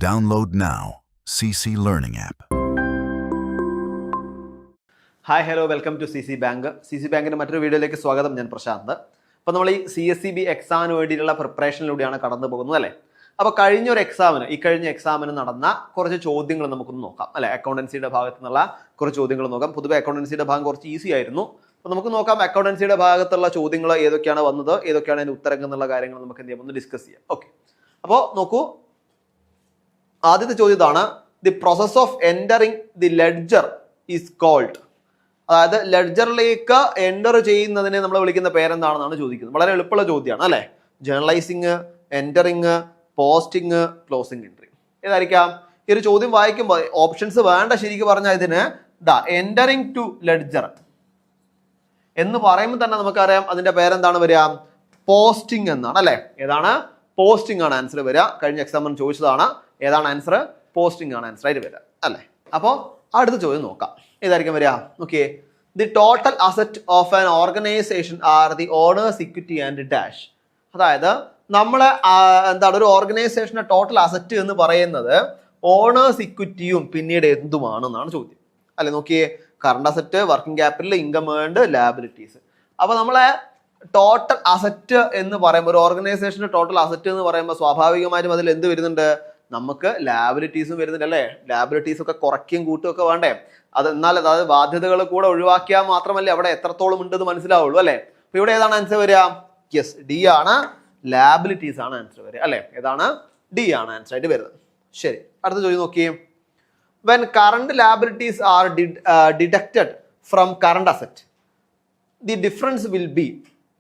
Download now. CC Learning app. Hi hello welcome to C C bank. C C ബാങ്കിൻ്റെ മറ്റൊരു വീഡിയോയിലേക്ക് സ്വാഗതം. ഞാൻ പ്രശാന്ത്. അപ്പോൾ നമ്മൾ ഈ CSEB എക്സാമിന് വേണ്ടിയിട്ടുള്ള പ്രിപ്പറേഷനിലൂടെയാണ് കടന്നു പോകുന്നത് അല്ലേ. അപ്പോൾ കഴിഞ്ഞ എക്സാമിന് നടന്ന കുറച്ച് ചോദ്യങ്ങൾ നമുക്കൊന്ന് നോക്കാം അല്ലെ. അക്കൗണ്ടൻസിയുടെ ഭാഗത്തു നിന്നുള്ള കുറച്ച് ചോദ്യങ്ങൾ നോക്കാം. പൊതുവെ അക്കൗണ്ടൻസിയുടെ ഭാഗം കുറച്ച് ഈസി ആയിരുന്നു. അപ്പോൾ നമുക്ക് നോക്കാം അക്കൗണ്ടൻസിയുടെ ഭാഗത്തുള്ള ചോദ്യങ്ങൾ ഏതൊക്കെയാണ് വന്നത്, ഏതൊക്കെയാണ് അതിൻ്റെ ഉത്തരങ്ങൾ എന്നുള്ള കാര്യങ്ങൾ നമുക്ക് എന്ത് ചെയ്യാം, ഒന്ന് ഡിസ്കസ് ചെയ്യാം. ഓക്കെ, അപ്പോൾ നോക്കൂ, ആദ്യത്തെ ചോദ്യം ഇതാണ്. The process of entering the ledger is called. അതായത് ലെഡ്ജറിലേക്ക് എൻ്റർ ചെയ്യുന്നതിനെ നമ്മൾ വിളിക്കുന്ന പേരെന്താണെന്നാണ് ചോദിക്കുന്നത്. വളരെ എളുപ്പമുള്ള ചോദ്യമാണ് അല്ലേ. ജേർണലൈസിങ്, എൻറ്ററിങ്, പോസ്റ്റിങ്, ക്ലോസിങ് എൻട്രി ഏതായിരിക്കാം? ഈ ഒരു ചോദ്യം വായിക്കുമ്പോൾ ഓപ്ഷൻസ് വേണ്ട. ശരിക്കും പറഞ്ഞാൽ ഇതിന് എൻറ്ററിങ് ടു ലെഡ്ജർ എന്ന് പറയുമ്പോൾ തന്നെ നമുക്കറിയാം അതിന്റെ പേരെന്താണ് വരിക, പോസ്റ്റിംഗ് എന്നാണ് അല്ലെ. ഏതാണ്? പോസ്റ്റിംഗ് ആണ് ആൻസർ വരിക. കഴിഞ്ഞ എക്സാമിന് ചോദിച്ചതാണ്. ഏതാണ് ആൻസർ? പോസ്റ്റിംഗ് ആണ് ആൻസർ ആയിട്ട് വരിക അല്ലെ. അപ്പോൾ അടുത്ത ചോദ്യം നോക്കാം. ഏതായിരിക്കും വരിക? Okay, the total asset of an organisation are the owners equity and dash. അതായത് നമ്മളെ എന്താണ് ഒരു ഓർഗനൈസേഷന്റെ ടോട്ടൽ അസറ്റ് എന്ന് പറയുന്നത് ഓണേഴ്സ് ഇക്വിറ്റിയും പിന്നീട് എന്തുമാണെന്നാണ് ചോദ്യം അല്ലെ. നോക്കിയേ, current asset, working capital, income earned, liabilities. അപ്പൊ നമ്മളെ ടോട്ടൽ അസറ്റ് എന്ന് പറയുമ്പോൾ ഒരു ഓർഗനൈസേഷന്റെ ടോട്ടൽ അസറ്റ് എന്ന് പറയുമ്പോൾ സ്വാഭാവികമായിട്ടും അതിൽ എന്ത് വരുന്നുണ്ട്? നമുക്ക് ലാബിലിറ്റീസും വരുന്നുണ്ട് അല്ലേ. ലാബിലിറ്റീസ് ഒക്കെ കുറയ്ക്കുകയും കൂട്ടുകയും ഒക്കെ വേണ്ടേ. എന്നാൽ അതായത് ബാധ്യതകൾ കൂടെ ഒഴിവാക്കിയാൽ മാത്രമല്ലേ അവിടെ എത്രത്തോളം ഉണ്ടെന്ന് മനസ്സിലാവുള്ളൂ അല്ലേ. അപ്പൊ ഇവിടെ ഏതാണ് ആൻസർ വരിക? യെസ്, ഡി ആണ്. ലാബിലിറ്റീസ് ആണ് ആൻസർ വരിക അല്ലെ. ഏതാണ്? ഡി ആണ് ആൻസർ ആയിട്ട് വരുന്നത്. ശരി, അടുത്ത ചോദ്യം നോക്കിയേ. When current liabilities are deducted from current asset, the difference will be.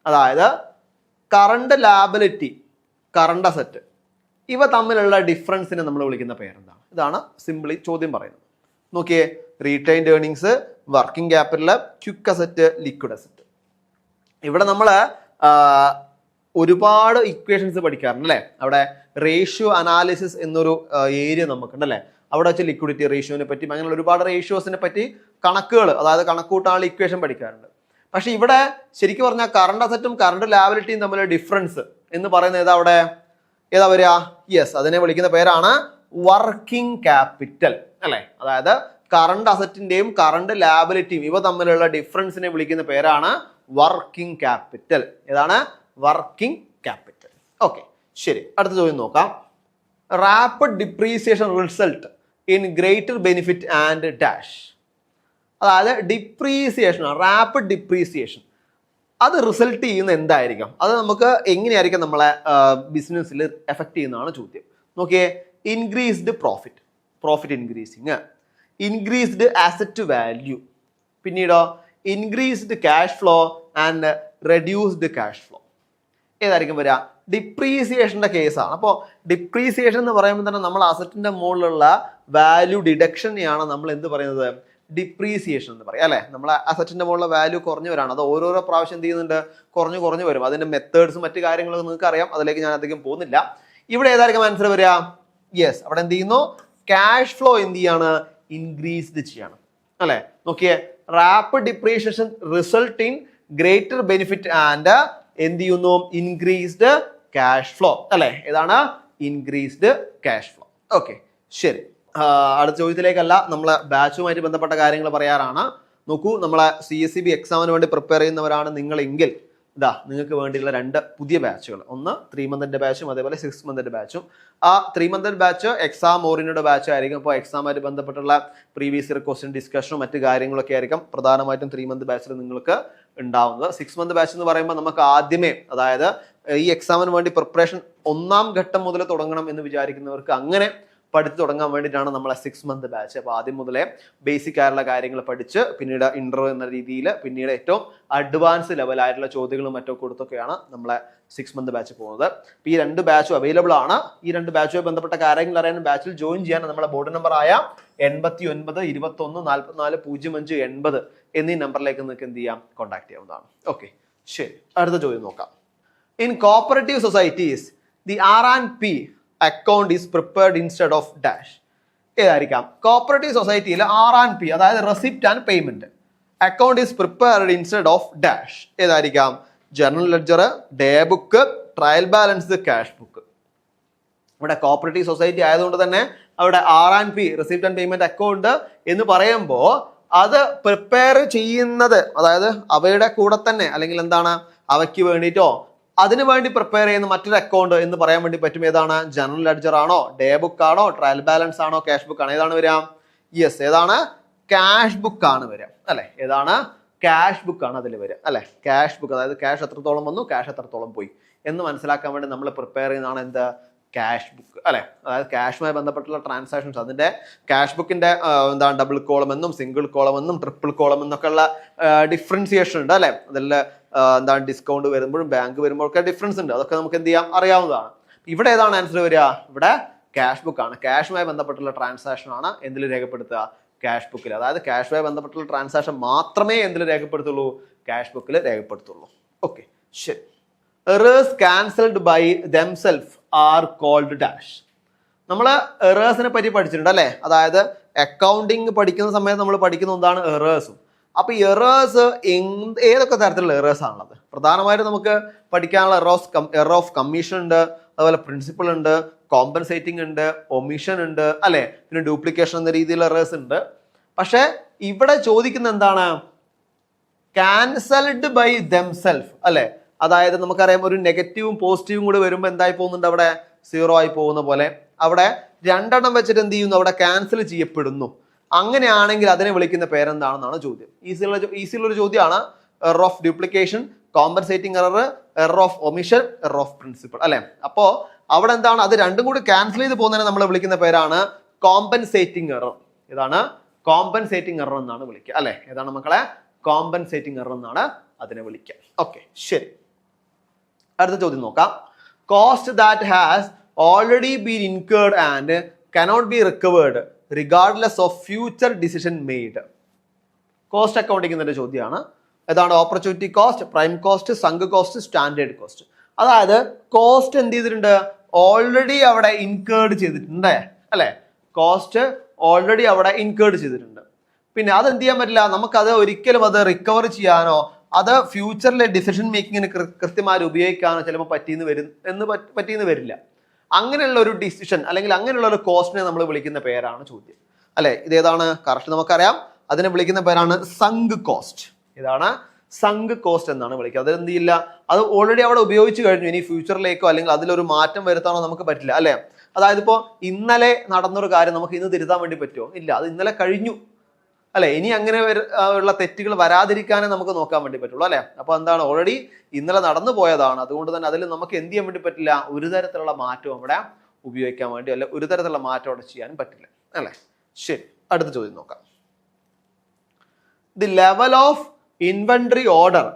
അതായത് കറണ്ട് ലാബിലിറ്റി, കറണ്ട് അസറ്റ് ഇവ തമ്മിലുള്ള ഡിഫറൻസിനെ നമ്മൾ വിളിക്കുന്ന പേരെന്താണ്? ഇതാണ് സിംപിളി ചോദ്യം പറയുന്നത്. നോക്കിയേ, retained earnings, working capital, quick asset, liquid asset. ഇവിടെ നമ്മൾ ഒരുപാട് ഇക്വേഷൻസ് പഠിക്കാറുണ്ട് അല്ലേ. അവിടെ റേഷ്യോ അനാലിസിസ് എന്നൊരു ഏരിയ നമുക്കുണ്ടല്ലേ. അവിടെ വെച്ച് ലിക്വിഡിറ്റി റേഷ്യോനെ പറ്റി അങ്ങനെയുള്ള ഒരുപാട് റേഷ്യോസിനെ പറ്റി കണക്കുകൾ, അതായത് കണക്കൂട്ടാനുള്ള ഇക്വേഷൻ പഠിക്കാറുണ്ട്. പക്ഷെ ഇവിടെ ശരിക്കും പറഞ്ഞാൽ കറണ്ട് അസറ്റും കറണ്ട് ലാബിലിറ്റിയും തമ്മിലുള്ള ഡിഫറൻസ് എന്ന് പറയുന്നത് ഏതാ വരിക? യെസ്, അതിനെ വിളിക്കുന്ന പേരാണ് വർക്കിംഗ് ക്യാപിറ്റൽ അല്ലെ. അതായത് കറണ്ട് അസറ്റിന്റെയും കറണ്ട് ലാബിലിറ്റിയും ഇവ തമ്മിലുള്ള ഡിഫറൻസിനെ വിളിക്കുന്ന പേരാണ് വർക്കിംഗ് ക്യാപിറ്റൽ. ഏതാണ്? Working capital. ഓക്കെ, ശരി, അടുത്ത ചോദ്യം നോക്കാം. Rapid depreciation result in greater benefit and dash. അതായത് ഡിപ്രീസിയേഷൻ, റാപ്പിഡ് ഡിപ്രീസിയേഷൻ അത് റിസൾട്ട് ചെയ്യുന്ന എന്തായിരിക്കും? അത് നമുക്ക് എങ്ങനെയായിരിക്കും നമ്മളെ ബിസിനസ്സിൽ എഫക്ട് ചെയ്യുന്നതാണ് ചോദ്യം. നോക്കിയേ, increased profit increasing, increased asset value, പിന്നീടോ increased cash flow and reduced cash flow. ഏതായിരിക്കും വരിക? ഡിപ്രീസിയേഷന്റെ കേസാണ്. അപ്പോൾ ഡിപ്രീസിയേഷൻ എന്ന് പറയുമ്പോൾ തന്നെ നമ്മൾ അസറ്റിന്റെ മുകളിലുള്ള വാല്യൂ ഡിഡക്ഷനെയാണ് നമ്മൾ എന്ത് പറയുന്നത്? ഡിപ്രീസിയേഷൻ എന്ന് പറയും അല്ലെ. നമ്മളെ അസറ്റിന്റെ മുകളിലുള്ള വാല്യൂ കുറഞ്ഞു വരാണ്. അത് ഓരോരോ പ്രാവശ്യം എന്ത് ചെയ്യുന്നുണ്ട്? കുറഞ്ഞു വരും. അതിന്റെ മെത്തേഡ്സും മറ്റു കാര്യങ്ങളൊക്കെ നിങ്ങൾക്ക് അറിയാം. അതിലേക്ക് ഞാൻ അധികം പോകുന്നില്ല. ഇവിടെ ഏതായിരിക്കും ആൻസർ വരിക? യെസ്, അവിടെ എന്ത് ചെയ്യുന്നു? ക്യാഷ് ഫ്ലോ എന്ത് ചെയ്യാണ്? ഇൻക്രീസ്ഡ് ചെയ്യാണ് അല്ലെ. നോക്കിയേ, rapid depreciation result in greater benefit and എന്ത് ചെയ്യുന്നു? ഇൻക്രീസ്ഡ് ക്യാഷ് ഫ്ലോ അല്ലെ. ഏതാണ്? Increased cash flow. ഓക്കെ, ശരി, അടുത്ത ചോദ്യത്തിലേക്കല്ല, നമ്മളെ ബാച്ചുമായിട്ട് ബന്ധപ്പെട്ട കാര്യങ്ങൾ പറയാറാണ്. നോക്കൂ, നമ്മളെ CSEB എക്സാമിന് വേണ്ടി പ്രിപ്പയർ ചെയ്യുന്നവരാണ് നിങ്ങളെങ്കിൽ നിങ്ങൾക്ക് വേണ്ടിയുള്ള 2 പുതിയ ബാച്ചുകൾ. ഒന്ന് 3 മന്തിന്റെ ബാച്ചും അതേപോലെ 6 മന്തിന്റെ ബാച്ചും. ആ 3 മന്തിന്റെ ബാച്ച് എക്സാം ഓറിയന്റഡ് ബാച്ച് ആയിരിക്കും. അപ്പോൾ എക്സാമായിട്ട് ബന്ധപ്പെട്ടുള്ള പ്രീവിയസ് ഇയർ ക്വസ്റ്റ്യൻ ഡിസ്കഷനും മറ്റു കാര്യങ്ങളൊക്കെ ആയിരിക്കും പ്രധാനമായിട്ടും 3 മന്ത് ബാച്ചിൽ നിങ്ങൾക്ക് ഉണ്ടാവുന്നത്. 6 മന്ത് ബാച്ച് എന്ന് പറയുമ്പോൾ നമുക്ക് ആദ്യമേ, അതായത് ഈ എക്സാമിന് വേണ്ടി പ്രിപ്പറേഷൻ 1ാം ഘട്ടം മുതൽ തുടങ്ങണം എന്ന് വിചാരിക്കുന്നവർക്ക് അങ്ങനെ പഠിച്ചു തുടങ്ങാൻ വേണ്ടിയിട്ടാണ് നമ്മളെ 6 മന്ത് ബാച്ച്. അപ്പോൾ ആദ്യം മുതലേ ബേസിക് ആയിട്ടുള്ള കാര്യങ്ങൾ പഠിച്ച് പിന്നീട് ഇന്റർവ്യൂ എന്ന രീതിയിൽ പിന്നീട് ഏറ്റവും അഡ്വാൻസ് ലെവലായിട്ടുള്ള ചോദ്യങ്ങളും മറ്റോ കൊടുത്തൊക്കെയാണ് നമ്മളെ 6 മന്ത് ബാച്ച് പോകുന്നത്. അപ്പോൾ ഈ 2 ബാച്ചും അവൈലബിൾ ആണ്. ഈ 2 ബാച്ചുമായി ബന്ധപ്പെട്ട കാര്യങ്ങൾ അറിയാനും ബാച്ചിൽ ജോയിൻ ചെയ്യാൻ നമ്മളെ ബോർഡ് നമ്പർ ആയ 89 21 44 05 80 എന്നീ നമ്പറിലേക്ക് നിങ്ങൾക്ക് എന്ത് ചെയ്യാം? കോൺടാക്ട് ചെയ്യാവുന്നതാണ്. ഓക്കെ, ശരി, അടുത്ത ചോദ്യം നോക്കാം. In cooperative societies the R&P account is prepared instead of dash. ഏതായിരിക്കാം? കോപ്പറേറ്റീവ് സൊസൈറ്റിയിൽ R&P അതായത് receipt and payment account is prepared instead of dash. ഏതായിരിക്കാം? General ledger, day book, trial balance, cash book. ഇവിടെ cooperative society ആയതുകൊണ്ട് തന്നെ അവിടെ R&P receipt and payment account എന്ന് പറയുമ്പോൾ അത് പ്രിപ്പയർ ചെയ്യുന്നത്, അതായത് അവയുടെ കൂടെ തന്നെ അല്ലെങ്കിൽ എന്താണ് അവയ്ക്ക് വേണ്ടിയിട്ടോ അതിനു വേണ്ടി പ്രിപ്പയർ ചെയ്യുന്ന മറ്റൊരു അക്കൗണ്ട് എന്ന് പറയാൻ വേണ്ടി പറ്റും. ഏതാണ്? ജനറൽ ലെഡ്ജർ ആണോ, ഡേ ബുക്ക് ആണോ, ട്രയൽ ബാലൻസ് ആണോ, ക്യാഷ് ബുക്ക് ആണോ? ഏതാണ് വരിക? യെസ്, ഏതാണ്? ക്യാഷ് ബുക്ക് ആണ് വരിക അല്ലെ? ഏതാണ്? ക്യാഷ് ബുക്ക് ആണ് അതിൽ വരിക അല്ലെ? ക്യാഷ് ബുക്ക്, അതായത് ക്യാഷ് എത്രത്തോളം വന്നു, ക്യാഷ് എത്രത്തോളം പോയി എന്ന് മനസ്സിലാക്കാൻ വേണ്ടി നമ്മൾ പ്രിപ്പയർ ചെയ്യുന്നതാണ് എന്ത്? ക്യാഷ് ബുക്ക് അല്ലെ? അതായത് ക്യാഷുമായി ബന്ധപ്പെട്ടുള്ള ട്രാൻസാക്ഷൻസ്, അതിന്റെ ക്യാഷ് ബുക്കിന്റെ എന്താണ് ഡബിൾ കോളം എന്നും സിംഗിൾ കോളം എന്നും ട്രിപ്പിൾ കോളം എന്നൊക്കെ ഉള്ള ഡിഫറൻസിയേഷൻ ഉണ്ട് അല്ലെ? അതിൽ എന്താണ് ഡിസ്കൗണ്ട് വരുമ്പോഴും ബാങ്ക് വരുമ്പോഴൊക്കെ ഡിഫറൻസ് ഉണ്ട്. അതൊക്കെ നമുക്ക് എന്ത് ചെയ്യാം? അറിയാവുന്നതാണ്. ഇവിടെ ഏതാണ് ആൻസർ വരിക? ഇവിടെ ക്യാഷ് ബുക്ക് ആണ്. ക്യാഷുമായി ബന്ധപ്പെട്ടുള്ള ട്രാൻസാക്ഷൻ ആണ് എന്തിൽ രേഖപ്പെടുത്തുക? ക്യാഷ് ബുക്കിൽ. അതായത് ക്യാഷുമായി ബന്ധപ്പെട്ടുള്ള ട്രാൻസാക്ഷൻ മാത്രമേ എന്തിൽ രേഖപ്പെടുത്തുള്ളൂ? ക്യാഷ് ബുക്കിൽ രേഖപ്പെടുത്തുള്ളൂ. ഓക്കെ, ശരി. Errors cancelled by themself are called dash. നമ്മൾ എറേഴ്സിനെ പറ്റി പഠിച്ചിട്ടുണ്ട് അല്ലേ? അതായത് അക്കൗണ്ടിങ് പഠിക്കുന്ന സമയത്ത് നമ്മൾ പഠിക്കുന്ന എന്താണ്? എറേഴ്സും. അപ്പൊ എറേഴ്സ് ഏതൊക്കെ തരത്തിലുള്ള എറേഴ്സ് ആണുള്ളത്? പ്രധാനമായിട്ടും നമുക്ക് പഠിക്കാനുള്ള എറർ ഓഫ് കമ്മീഷൻ ഉണ്ട്, അതുപോലെ പ്രിൻസിപ്പൽ ഉണ്ട്, കോമ്പൻസേറ്റിംഗ് ഉണ്ട്, ഒമിഷൻ ഉണ്ട് അല്ലെ? പിന്നെ ഡ്യൂപ്ലിക്കേഷൻ എന്ന രീതിയിലുള്ള എറേഴ്സ് ഉണ്ട്. പക്ഷെ ഇവിടെ ചോദിക്കുന്ന എന്താണ്? ക്യാൻസൽഡ് ബൈ ദംസെൽഫ് അല്ലെ? അതായത് നമുക്കറിയാം ഒരു നെഗറ്റീവും പോസിറ്റീവും കൂടി വരുമ്പോൾ എന്തായി പോകുന്നുണ്ട്? അവിടെ 0 ആയി പോകുന്ന പോലെ അവിടെ രണ്ടെണ്ണം വെച്ചിട്ട് എന്ത് ചെയ്യുന്നു? അവിടെ ക്യാൻസൽ ചെയ്യപ്പെടുന്നു. അങ്ങനെയാണെങ്കിൽ അതിനെ വിളിക്കുന്ന പേരെന്താണെന്നാണ് ചോദ്യം. ഈസിയുള്ള ഒരു ചോദ്യമാണ്. Error of duplication, compensating error, error of omission, error of principal അല്ലെ? അപ്പോ അവിടെ എന്താണ്? അത് രണ്ടും കൂടി ക്യാൻസൽ ചെയ്ത് പോകുന്നതിനെ നമ്മൾ വിളിക്കുന്ന പേരാണ് കോമ്പൻസേറ്റിംഗ് എറർ. ഇതാണ് കോമ്പൻസേറ്റിംഗ് എറർ എന്നാണ് വിളിക്കുക അല്ലെ? ഏതാണ് മക്കളെ? കോമ്പൻസേറ്റിംഗ് എറർ എന്നാണ് അതിനെ വിളിക്കുക. ഓക്കെ, ശരി. അടുത്ത ചോദ്യം നോക്കാം. Cost that has already been incurred and cannot be recovered regardless of future decision made. Cost accounting എന്നൊരു ചോദ്യമാണ്. ഏതാണ്? Opportunity cost, prime cost, sunk cost, standard cost. അതായത് കോസ്റ്റ് എന്ത് ചെയ്തിട്ടുണ്ട്? ഓൾറെഡി അവിടെ ഇൻകേർഡ് ചെയ്തിട്ടുണ്ട് അല്ലെ? കോസ്റ്റ് ഓൾറെഡി അവിടെ ഇൻകേർഡ് ചെയ്തിട്ടുണ്ട്. പിന്നെ അത് എന്ത് ചെയ്യാൻ പറ്റില്ല, നമുക്കത് ഒരിക്കലും അത് റിക്കവർ ചെയ്യാനോ അത് ഫ്യൂച്ചറിലെ ഡിസിഷൻ മേക്കിങ്ങിന് കൃത്യമായി ഉപയോഗിക്കാനോ ചിലപ്പോൾ പറ്റിയെന്ന് വരില്ല. അങ്ങനെയുള്ള ഒരു ഡിസിഷൻ അല്ലെങ്കിൽ അങ്ങനെയുള്ള ഒരു കോസ്റ്റിനെ നമ്മൾ വിളിക്കുന്ന പേരാണ് ചോദ്യം അല്ലെ? ഇതേതാണ്? കറക്റ്റ് നമുക്കറിയാം. അതിനെ വിളിക്കുന്ന പേരാണ് സങ്ക് കോസ്റ്റ്. ഇതാണ് സങ്ക് കോസ്റ്റ് എന്നാണ് വിളിക്കുക. അത് എന്ത് ചെയ്യില്ല, അത് ഓൾറെഡി അവിടെ ഉപയോഗിച്ച് കഴിഞ്ഞു. ഇനി ഫ്യൂച്ചറിലേക്കോ അല്ലെങ്കിൽ അതിലൊരു മാറ്റം വരുത്താനോ നമുക്ക് പറ്റില്ല അല്ലെ? അതായത് ഇപ്പോ ഇന്നലെ നടന്നൊരു കാര്യം നമുക്ക് ഇന്ന് തിരുത്താൻ വേണ്ടി പറ്റുമോ? ഇല്ല, അത് ഇന്നലെ കഴിഞ്ഞു അല്ലെ? ഇനി അങ്ങനെ ഉള്ള തെറ്റുകൾ വരാതിരിക്കാനേ നമുക്ക് നോക്കാൻ വേണ്ടി പറ്റുള്ളൂ അല്ലെ? അപ്പൊ എന്താണ്? ഓൾറെഡി ഇന്നലെ നടന്നു പോയതാണ്. അതുകൊണ്ട് തന്നെ അതിൽ നമുക്ക് എന്ത് ചെയ്യാൻ വേണ്ടി പറ്റില്ല? ഒരു തരത്തിലുള്ള മാറ്റം അവിടെ ഉപയോഗിക്കാൻ വേണ്ടി അല്ലെ ഒരു തരത്തിലുള്ള മാറ്റം അവിടെ ചെയ്യാനും പറ്റില്ല അല്ലെ? ശരി, അടുത്ത ചോദ്യം നോക്കാം. The level of inventory order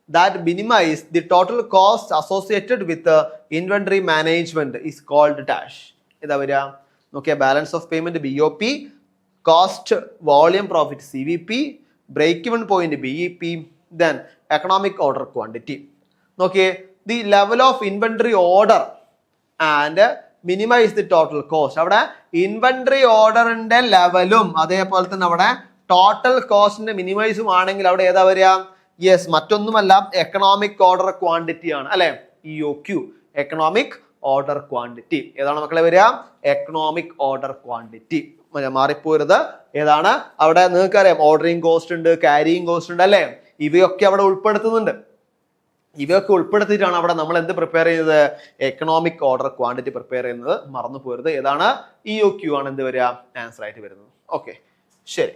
that minimize the total cost associated with the inventory management is called dash. ഇതാ വരിക നോക്കിയാൽ balance of payment BOP, cost volume profit CVP, break even point BEP, then economic order quantity. നോക്കിയേ, the level of inventory order and minimise the total cost. അവിടെ inventory ഓർഡറിന്റെ ലെവലും അതേപോലെ തന്നെ അവിടെ ടോട്ടൽ കോസ്റ്റിന്റെ മിനിമൈസും ആണെങ്കിൽ അവിടെ ഏതാ വരിക? യെസ്, മറ്റൊന്നുമല്ല, എക്കണോമിക് ഓർഡർ ക്വാണ്ടിറ്റി ആണ് അല്ലെ? EOQ, economic order quantity. ഏതാണ് മക്കളെ വരിക? Economic order quantity. മാറിപ്പോരുത്. ഏതാണ്? അവിടെ നിങ്ങൾക്ക് അറിയാം ഓർഡറിങ് കോസ്റ്റ് ഉണ്ട്, ക്യാരിയിങ് കോസ്റ്റ് ഉണ്ട് അല്ലെ? ഇവയൊക്കെ അവിടെ ഉൾപ്പെടുത്തുന്നുണ്ട്. ഇവയൊക്കെ ഉൾപ്പെടുത്തിയിട്ടാണ് അവിടെ നമ്മൾ എന്ത് പ്രിപ്പയർ ചെയ്യുന്നത്? എക്കണോമിക് ഓർഡർ ക്വാണ്ടിറ്റി പ്രിപ്പയർ ചെയ്യുന്നത്. മറന്നു പോരുത്. ഏതാണ്? EOQ ആണ് എന്ത് വരിക? ആൻസർ ആയിട്ട് വരുന്നത്. ഓക്കെ, ശരി.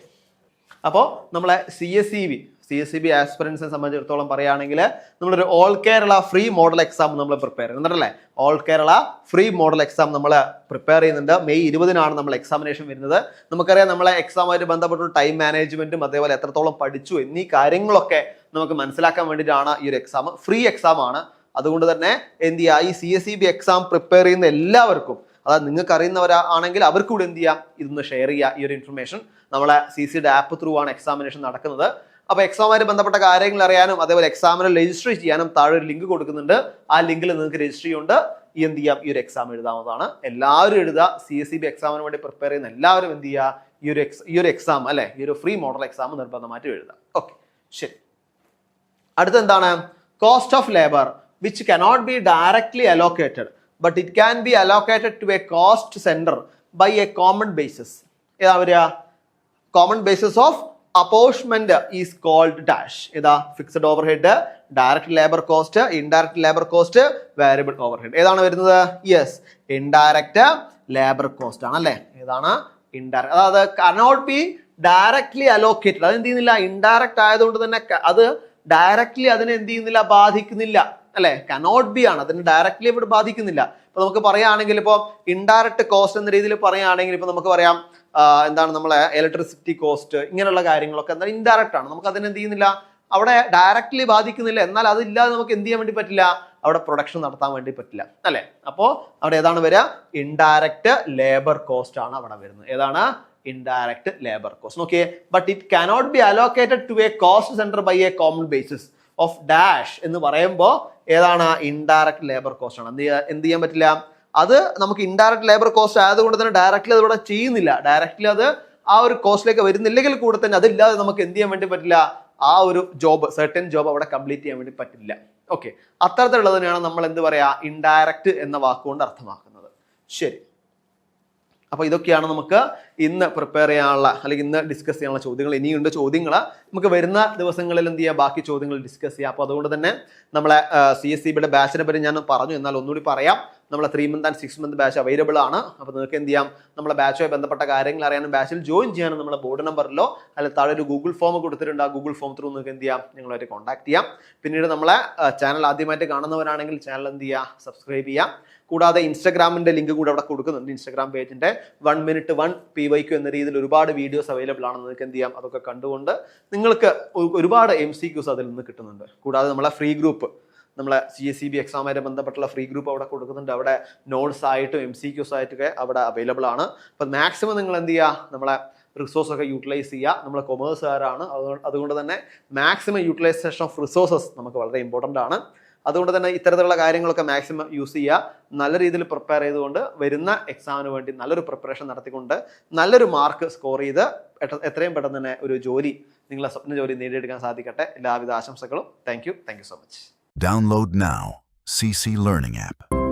അപ്പോൾ നമ്മളെ CSEB ആസ്പിറൻസിനെ സംബന്ധിച്ചിടത്തോളം പറയുകയാണെങ്കിൽ നമ്മളൊരു all Kerala free model exam നമ്മൾ പ്രിപ്പയർ ചെയ്യുന്നുണ്ടല്ലേ? All Kerala free model exam നമ്മൾ പ്രിപ്പയർ ചെയ്യുന്നുണ്ട്. മെയ് 20-നാണ് നമ്മൾ എക്സാമിനേഷൻ വരുന്നത്. നമുക്കറിയാം നമ്മളെ എക്സാമായിട്ട് ബന്ധപ്പെട്ട ടൈം മാനേജ്മെന്റും അതേപോലെ എത്രത്തോളം പഠിച്ചു എന്നീ കാര്യങ്ങളൊക്കെ നമുക്ക് മനസ്സിലാക്കാൻ വേണ്ടിയിട്ടാണ് ഈ ഒരു എക്സാം. ഫ്രീ എക്സാം ആണ്. അതുകൊണ്ട് തന്നെ എന്ത് ചെയ്യുക, ഈ CSEB എക്സാം പ്രിപ്പയർ ചെയ്യുന്ന എല്ലാവർക്കും, അതായത് നിങ്ങൾക്ക് അറിയുന്നവരാണെങ്കിൽ അവർക്ക് കൂടെ എന്ത് ചെയ്യാം, ഇതൊന്ന് ഷെയർ ചെയ്യുക. ഈ ഒരു ഇൻഫർമേഷൻ നമ്മളെ CCയുടെ ആപ്പ് ത്രൂ ആണ് എക്സാമിനേഷൻ നടക്കുന്നത്. അപ്പൊ എക്സാമുമായിട്ട് ബന്ധപ്പെട്ട കാര്യങ്ങൾ അറിയാനും അതേപോലെ എക്സാമിന് രജിസ്റ്റർ ചെയ്യാനും താഴെ ഒരു ലിങ്ക് കൊടുക്കുന്നുണ്ട്. ആ ലിങ്കിൽ നിങ്ങൾക്ക് രജിസ്റ്റർ ചെയ്യുന്നുണ്ട്. എന്ത് ചെയ്യാം, ഈ ഒരു എക്സാം എഴുതാവുന്നതാണ്. എല്ലാവരും എഴുതുക. CSEB എക്സാമിന് വേണ്ടി പ്രിപ്പയർ ചെയ്യുന്ന എല്ലാവരും എന്ത് ചെയ്യുക, ഈ ഒരു എക്സാം അല്ലെ, ഈ ഒരു ഫ്രീ മോഡൽ എക്സാം നിർബന്ധമായിട്ട് എഴുതാം. ഓക്കെ, ശരി. അടുത്ത എന്താണ്? Cost of labour which cannot be directly allocated but it can be allocated to a cost centre by a common basis. ഏതാ വരിക? Common basis of apportionment is called dash. ഏതാ? Fixed overhead, direct labour cost, indirect labour cost, variable overhead. ഏതാണ് വരുന്നത്? Yes, indirect labour cost ആണ് അല്ലേ? ഏതാണ്? Indirect. അതായത് cannot be directly allocated. അത് എന്ത് ചെയ്യുന്നില്ല? ഇൻഡയറക്റ്റ് ആയതുകൊണ്ട് തന്നെ അത് ഡയറക്ട്ലി അതിനെ എന്ത് ചെയ്യുന്നില്ല? ബാധിക്കുന്നില്ല അല്ലെ? കനോട്ട് ബി ആണ്, അതിന് ഡയറക്ട്ലി ഇവിടെ ബാധിക്കുന്നില്ല. ഇപ്പൊ നമുക്ക് പറയുകയാണെങ്കിൽ ഇപ്പോൾ ഇൻഡയറക്റ്റ് കോസ്റ്റ് എന്ന രീതിയിൽ പറയുകയാണെങ്കിൽ ഇപ്പൊ നമുക്ക് പറയാം എന്താണ് നമ്മളെ ഇലക്ട്രിസിറ്റി കോസ്റ്റ്, ഇങ്ങനെയുള്ള കാര്യങ്ങളൊക്കെ എന്താ ഇൻഡയറക്റ്റ് ആണ്, നമുക്ക് അതിനെ എന്ത് ചെയ്യുന്നില്ല? അവിടെ ഡയറക്ട്ലി ബാധിക്കുന്നില്ല. എന്നാൽ അതില്ലാതെ നമുക്ക് എന്ത് ചെയ്യാൻ വേണ്ടി പറ്റില്ല? അവിടെ പ്രൊഡക്ഷൻ നടത്താൻ വേണ്ടി പറ്റില്ല അല്ലെ? അപ്പോ അവിടെ ഏതാണ് വരിക? ഇൻഡയറക്റ്റ് ലേബർ കോസ്റ്റ് ആണ് അവിടെ വരുന്നത്. ഏതാണ്? Indirect labour cost. Okay, but it cannot be allocated to a cost centre by a common basis of dash എന്ന് പറയുമ്പോൾ ഏതാണ്? ഇൻഡയറക്റ്റ് ലേബർ കോസ്റ്റ് ആണ്. എന്ത് ചെയ്യാൻ പറ്റില്ല? അത് നമുക്ക് ഇൻഡയറക്റ്റ് ലേബർ കോസ്റ്റ് ആയതുകൊണ്ട് തന്നെ ഡയറക്റ്റ്ലി അത് ഇവിടെ ചെയ്യുന്നില്ല. ഡയറക്റ്റ്ലി അത് ആ ഒരു കോസ്റ്റിലേക്ക് വരുന്നില്ലെങ്കിൽ കൂടെ തന്നെ അതില്ലാതെ നമുക്ക് എന്ത് ചെയ്യാൻ വേണ്ടി പറ്റില്ല? ആ ഒരു ജോബ്, സെർട്ടൻ ജോബ് അവിടെ കംപ്ലീറ്റ് ചെയ്യാൻ വേണ്ടി പറ്റില്ല. ഓക്കെ, അത്തരത്തിലുള്ളതിനെയാണ് നമ്മൾ എന്ത് പറയാ? ഇൻഡയറക്റ്റ് എന്ന വാക്കുകൊണ്ട് അർത്ഥമാക്കുന്നത്. ശരി, അപ്പൊ ഇതൊക്കെയാണ് നമുക്ക് ഇന്ന് പ്രിപ്പയർ ചെയ്യാനുള്ള അല്ലെങ്കിൽ ഇന്ന് ഡിസ്കസ് ചെയ്യാനുള്ള ചോദ്യങ്ങൾ. ഇനിയുണ്ട് ചോദ്യങ്ങൾ, നമുക്ക് വരുന്ന ദിവസങ്ങളിൽ എന്ത് ചെയ്യാം? ബാക്കി ചോദ്യങ്ങൾ ഡിസ്കസ് ചെയ്യാം. അപ്പൊ അതുകൊണ്ട് തന്നെ നമ്മളെ CSEBയുടെ ബാച്ചിനെ പറ്റി ഞാൻ പറഞ്ഞു, എന്നാൽ ഒന്നുകൂടി പറയാം. നമ്മളെ 3 month and 6 month batch available ആണ്. അപ്പോൾ നിങ്ങൾക്ക് എന്ത് ചെയ്യാം? നമ്മളെ ബാച്ചുമായി ബന്ധപ്പെട്ട കാര്യങ്ങൾ അറിയാനും ബാച്ചിൽ ജോയിൻ ചെയ്യാനും നമ്മളെ ബോർഡ് നമ്പറിലോ അല്ലെങ്കിൽ താഴെ ഒരു ഗൂഗിൾ ഫോം കൊടുത്തിട്ടുണ്ട്. ആ ഗൂഗിൾ ഫോം ത്രൂ നിങ്ങൾക്ക് എന്ത് ചെയ്യാം? ഞങ്ങളുമായിട്ട് കോൺടാക്ട് ചെയ്യാം. പിന്നീട് നമ്മളെ ചാനൽ ആദ്യമായിട്ട് കാണുന്നവരാണെങ്കിൽ ചാനൽ എന്ത് ചെയ്യുക? സബ്സ്ക്രൈബ് ചെയ്യാം. കൂടാതെ ഇൻസ്റ്റാഗ്രാമിന്റെ ലിങ്ക് കൂടെ അവിടെ കൊടുക്കുന്നുണ്ട്. ഇൻസ്റ്റാഗ്രാം പേജിന്റെ 1 minute 1 PYQ എന്ന രീതിയിൽ ഒരുപാട് വീഡിയോസ് അവൈലബിൾ ആണ്. നിങ്ങൾക്ക് എന്ത് ചെയ്യാം? അതൊക്കെ കണ്ടുകൊണ്ട് നിങ്ങൾക്ക് ഒരുപാട് MCQs അതിൽ നിന്ന് കിട്ടുന്നുണ്ട്. കൂടാതെ നമ്മളെ ഫ്രീ ഗ്രൂപ്പ്, നമ്മളെ CSEB എക്സാമായിട്ട് ബന്ധപ്പെട്ടുള്ള ഫ്രീ ഗ്രൂപ്പ് അവിടെ കൊടുക്കുന്നുണ്ട്. അവിടെ നോട്ട്സ് ആയിട്ടും MCQs ആയിട്ടൊക്കെ അവിടെ അവൈലബിൾ ആണ്. അപ്പം മാക്സിമം നിങ്ങൾ എന്ത് ചെയ്യുക? നമ്മളെ റിസോഴ്സ് ഒക്കെ യൂട്ടിലൈസ് ചെയ്യുക. നമ്മൾ കൊമേഴ്സുകാരാണ്, അതുകൊണ്ട് തന്നെ മാക്സിമം യൂട്ടിലൈസേഷൻ ഓഫ് റിസോഴ്സസ് നമുക്ക് വളരെ ഇമ്പോർട്ടൻ്റ് ആണ്. അതുകൊണ്ട് തന്നെ ഇത്തരത്തിലുള്ള കാര്യങ്ങളൊക്കെ മാക്സിമം യൂസ് ചെയ്യുക. നല്ല രീതിയിൽ പ്രിപ്പയർ ചെയ്തുകൊണ്ട് വരുന്ന എക്സാമിന് വേണ്ടി നല്ലൊരു പ്രിപ്പറേഷൻ നടത്തിക്കൊണ്ട് നല്ലൊരു മാർക്ക് സ്കോർ ചെയ്ത് എത്രയും പെട്ടെന്ന് തന്നെ ഒരു ജോലി, നിങ്ങളെ സ്വപ്ന ജോലി നേടിയെടുക്കാൻ സാധിക്കട്ടെ. എല്ലാവിധ ആശംസകളും. Thank you so much. Download now. CC Learning app.